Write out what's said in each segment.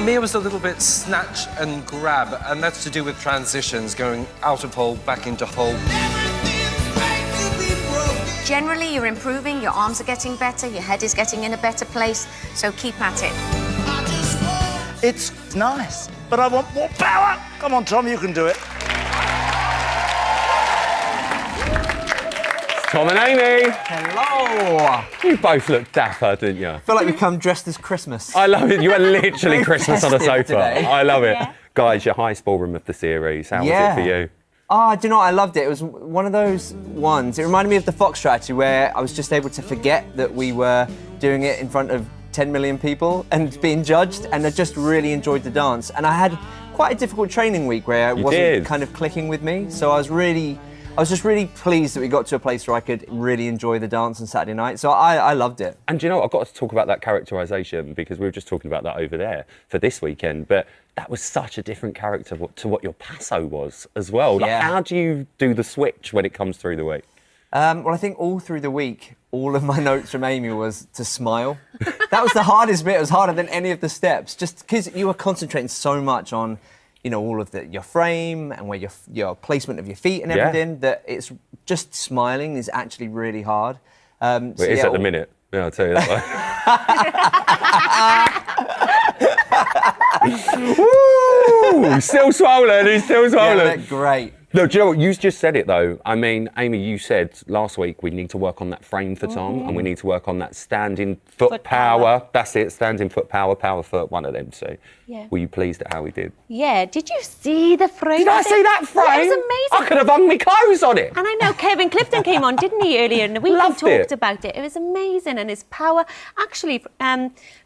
me, it was a little bit snatch and grab, and that's to do with transitions, going out of hold, back into hold. Generally, you're improving, your arms are getting better, your head is getting in a better place, so keep at it. It's nice, but I want more power. Come on, Tom, you can do it. Tom and Amy. Hello. You both look dapper, didn't you? I feel like we've come dressed as Christmas. I love it. You are literally Christmas on a sofa. Today. I love it. Yeah. Guys, your highest ballroom of the series. How was it for you? Oh, do you know what? I loved it. It was one of those ones. It reminded me of the Foxtrot, actually, where I was just able to forget that we were doing it in front of 10 million people and being judged, and I just really enjoyed the dance. And I had quite a difficult training week where it wasn't kind of clicking with me, so I was just really pleased that we got to a place where I could really enjoy the dance on Saturday night. So I loved it. And do you know what? I've got to talk about that characterisation, because we were just talking about that over there for this weekend, but that was such a different character to what your passo was as well. Like, how do you do the switch when it comes through the week? Well, I think all through the week, all of my notes from Amy was to smile. That was the hardest bit. It was harder than any of the steps, just because you were concentrating so much on, you know, all of your frame and where your placement of your feet and everything, that it's just smiling is actually really hard. Well, it is at the minute. Yeah, I'll tell you that. Woo! Still swollen. He's still swollen. Yeah, great. No, do you know what? You just said it, though. I mean, Amy, you said last week we need to work on that frame for Tom, and we need to work on that standing foot power. That's it, standing foot power, power foot, one of them two. Yeah. Were you pleased at how we did? Yeah, did you see the frame? Did I see that frame? Yeah, it was amazing. I could have hung my clothes on it. And I know Kevin Clifton came on, didn't he, earlier in the week and talked about it. It was amazing, and his power. Actually,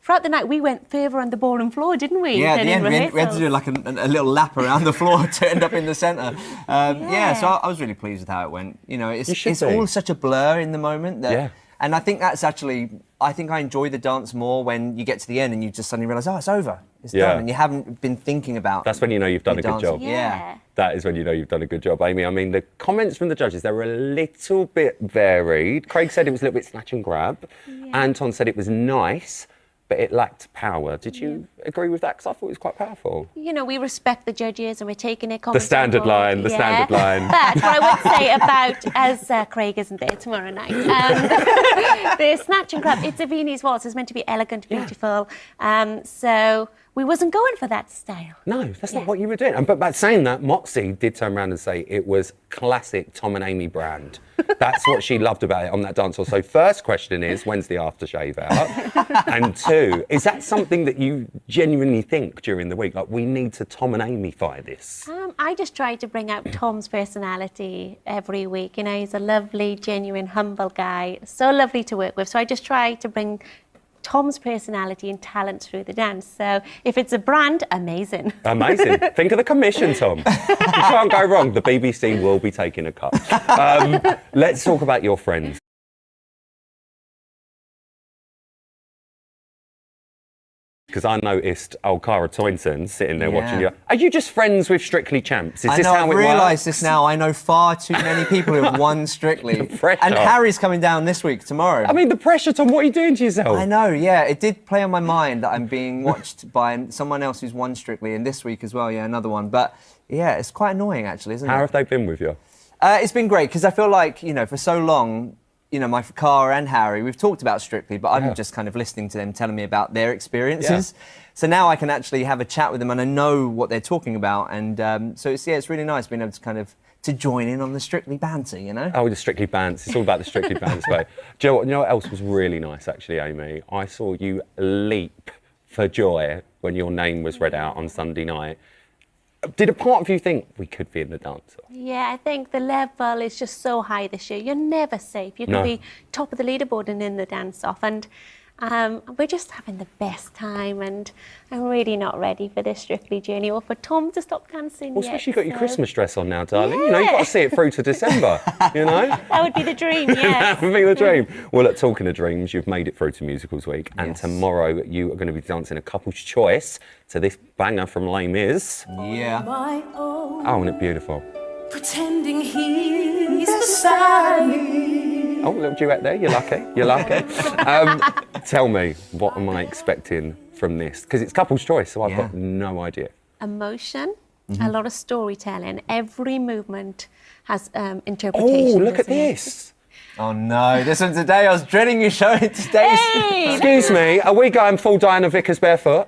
throughout the night, we went further on the ballroom floor, didn't we? Yeah, at the end, we had to do like a little lap around the floor to end up in the centre. So I was really pleased with how it went. You know, it's all such a blur in the moment that, and I think that's actually, I think I enjoy the dance more when you get to the end and you just suddenly realise, oh, it's over, it's done, and you haven't been thinking about. That's when you know you've done a good job. Yeah. That is when you know you've done a good job, Amy. I mean, the comments from the judges, they were a little bit varied. Craig said it was a little bit snatch and grab. Anton said it was nice, but it lacked power. Did you agree with that? Because I thought it was quite powerful. You know, we respect the judges and we're taking it. The standard line, the standard line. But what I would say about, as Craig isn't there tomorrow night, the snatch and grab, it's a Viennese waltz. It's meant to be elegant, beautiful. So we wasn't going for that style. No, that's not what you were doing. But by saying that, Moxie did turn around and say it was classic Tom and Amy brand. That's what she loved about it on that dance floor. So first question is, when's the aftershave out? And two, is that something that you genuinely think during the week? Like, we need to Tom and Amy-fy this? I just try to bring out Tom's personality every week. You know, he's a lovely, genuine, humble guy. So lovely to work with. So I just try to bring Tom's personality and talent through the dance. So if it's a brand, amazing. Amazing. Think of the commission, Tom. You can't go wrong. The BBC will be taking a cut. Let's talk about your friends. Because I noticed old Cara Toynton sitting there watching you. Are you just friends with Strictly Champs? Is this how it works? I realise this now. I know far too many people who have won Strictly. And Harry's coming down this week, tomorrow. I mean, the pressure, Tom. What are you doing to yourself? I know, yeah. It did play on my mind that I'm being watched by someone else who's won Strictly, and this week as well, another one. But, yeah, it's quite annoying, actually, isn't it? How have they been with you? It's been great, because I feel like, you know, for so long, you know, my Cara and Harry, we've talked about Strictly, but I'm just kind of listening to them telling me about their experiences. So now I can actually have a chat with them and I know what they're talking about. And so it's really nice being able to kind of join in on the Strictly banter, you know? Oh, the Strictly banter. It's all about the Strictly banter. But do you know what else was really nice, actually, Amy? I saw you leap for joy when your name was read out on Sunday night. Did a part of you think we could be in the dance? Yeah, I think the level is just so high this year. You're never safe. You can be top of the leaderboard and in the dance-off. And we're just having the best time, and I'm really not ready for this Strictly journey or for Tom to stop dancing Well, especially you've got your Christmas dress on now, darling. You know, you've got to see it through to December, you know? That would be the dream, yes. That would be the dream. Well, look, talking of dreams, you've made it through to Musicals Week, and tomorrow you are going to be dancing a couple's choice to this banger from Les Mis. Yeah. Oh, isn't it beautiful? Pretending he's beside me. Oh, a little duet there. You're lucky. You're lucky. Tell me, what am I expecting from this? Because it's couple's choice, so I've got no idea. Emotion, a lot of storytelling. Every movement has interpretation. Oh, look at doesn't it? this. Oh no, this one today. I was dreading you showing it today. Hey! Excuse me, are we going full Diana Vickers barefoot?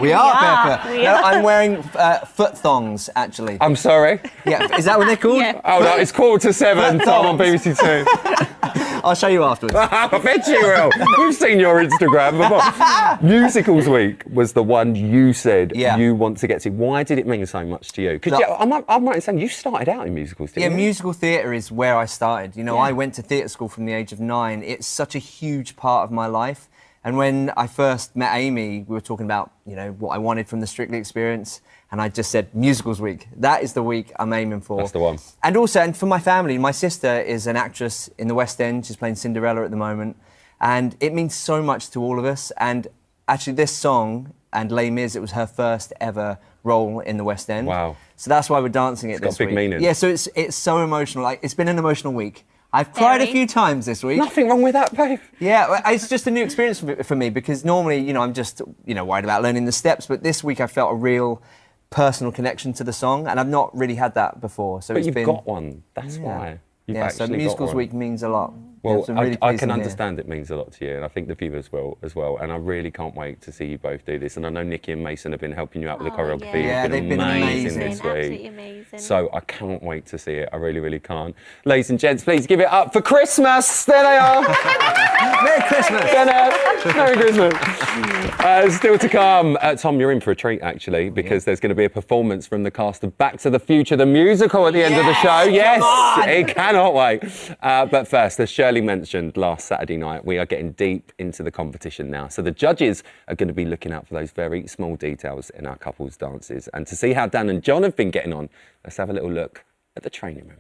We are, are, Pepper. we No, are. I'm wearing foot thongs, actually. I'm sorry. Yeah, is that what they're called? Yeah. Oh no, it's 7:15, Foot Tom on thongs. BBC Two. I'll show you afterwards. I bet you will. We've seen your Instagram before. Musicals Week was the one you said you want to get to. Why did it mean so much to you? Because I'm right in saying you started out in musicals, didn't Yeah, you? musical theatre is where I started. You know, I went to theatre school from the age of 9. It's such a huge part of my life. And when I first met Amy, we were talking about, you know, what I wanted from the Strictly experience. And I just said, Musicals Week. That is the week I'm aiming for. That's the one. And also, and for my family, my sister is an actress in the West End. She's playing Cinderella at the moment. And it means so much to all of us. And actually, this song and Les Mis, it was her first ever role in the West End. Wow. So that's why we're dancing it It's got this big week. meaning. Yeah, so it's so emotional. Like, it's been an emotional week. I've cried a Very. few times this week. Nothing wrong with that, babe. Yeah, well, it's just a new experience for me because normally, you know, I'm just, you know, worried about learning the steps, but this week I felt a real personal connection to the song, and I've not really had that before. So But it's you've been, got one. That's why. You've yeah, actually so got Musicals one. Week means a lot. Well, Yeah, so I'm really I pleased can I'm here. understand it means a lot to you, and I think the viewers will as well. And I really can't wait to see you both do this. And I know Nikki and Mason have been helping you out with the Oh, choreography. yeah. Yeah, they've been amazing. this Absolutely week. amazing. So I can't wait to see it. I really, really can't. Ladies and gents, please give it up for Christmas. There they are. Merry Christmas! There they are. Merry Christmas. Still to come. Tom, you're in for a treat, actually, because there's going to be a performance from the cast of Back to the Future, the musical, at the end of the show. Yes, it cannot wait. But first, as Shirley mentioned last Saturday night, we are getting deep into the competition now. So the judges are going to be looking out for those very small details in our couples' dances. And to see how Dan and John have been getting on, let's have a little look at the training room.